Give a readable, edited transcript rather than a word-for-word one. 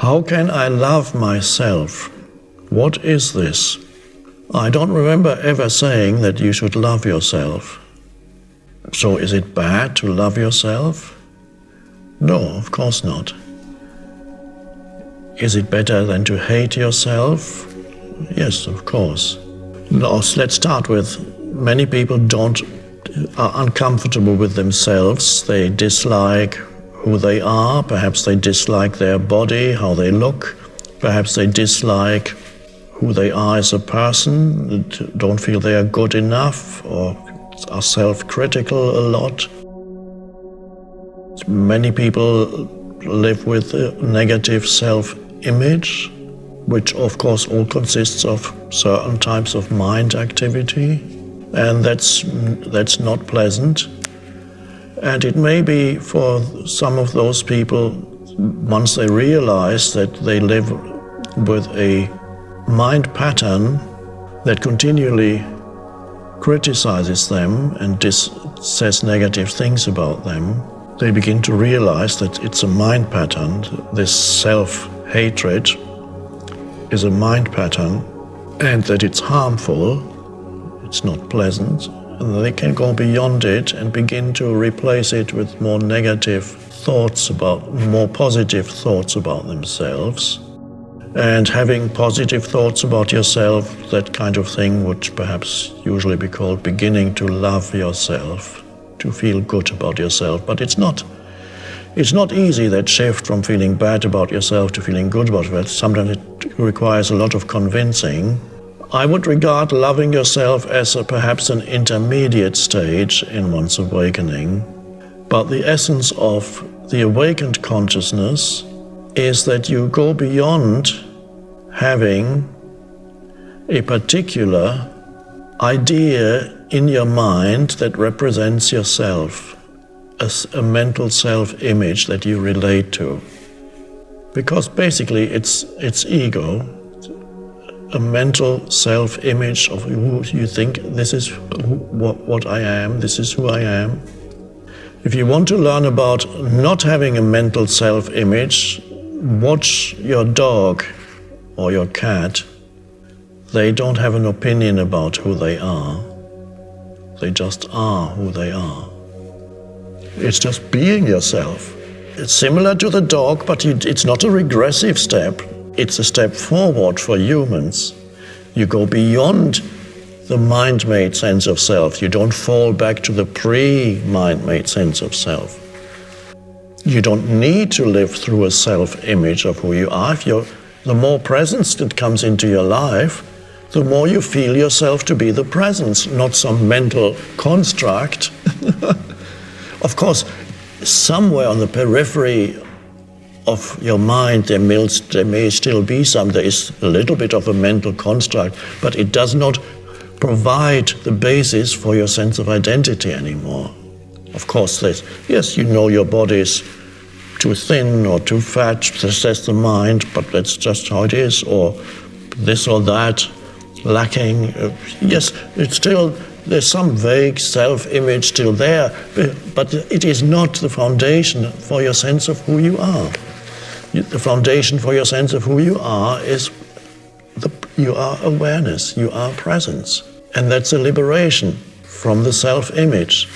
How can I love myself? What is this? I don't remember ever saying that you should love yourself. So is it bad to love yourself? No, of course not. Is it better than to hate yourself? Yes, of course. Now, let's start with, many people are uncomfortable with themselves. They dislike who they are. Perhaps they dislike their body, how they look. Perhaps they dislike who they are as a person, don't feel they are good enough, or are self-critical a lot. Many people live with a negative self-image, which of course all consists of certain types of mind activity, and that's not pleasant. And it may be for some of those people, once they realize that they live with a mind pattern that continually criticizes them and says negative things about them, they begin to realize that it's a mind pattern. This self-hatred is a mind pattern, and that it's harmful, it's not pleasant, and they can go beyond it and begin to replace it with more positive thoughts about themselves. And having positive thoughts about yourself, that kind of thing would perhaps usually be called beginning to love yourself, to feel good about yourself. But it's not easy, that shift from feeling bad about yourself to feeling good about yourself. Sometimes it requires a lot of convincing. I would regard loving yourself as perhaps an intermediate stage in one's awakening. But the essence of the awakened consciousness is that you go beyond having a particular idea in your mind that represents yourself, as a mental self-image that you relate to. Because basically it's ego, a mental self-image of who you think, this is what I am, this is who I am. If you want to learn about not having a mental self-image, watch your dog or your cat. They don't have an opinion about who they are. They just are who they are. It's just being yourself. It's similar to the dog, but it's not a regressive step. It's a step forward for humans. You go beyond the mind-made sense of self. You don't fall back to the pre-mind-made sense of self. You don't need to live through a self-image of who you are. The more presence that comes into your life, the more you feel yourself to be the presence, not some mental construct. Of course, somewhere on the periphery of your mind, there may still be there is a little bit of a mental construct, but it does not provide the basis for your sense of identity anymore. Of course, yes, you know your body is too thin or too fat, says the mind, but that's just how it is, or this or that, lacking. Yes, there's some vague self-image still there, but it is not the foundation for your sense of who you are. The foundation for your sense of who you are is you are awareness, you are presence. And that's a liberation from the self-image.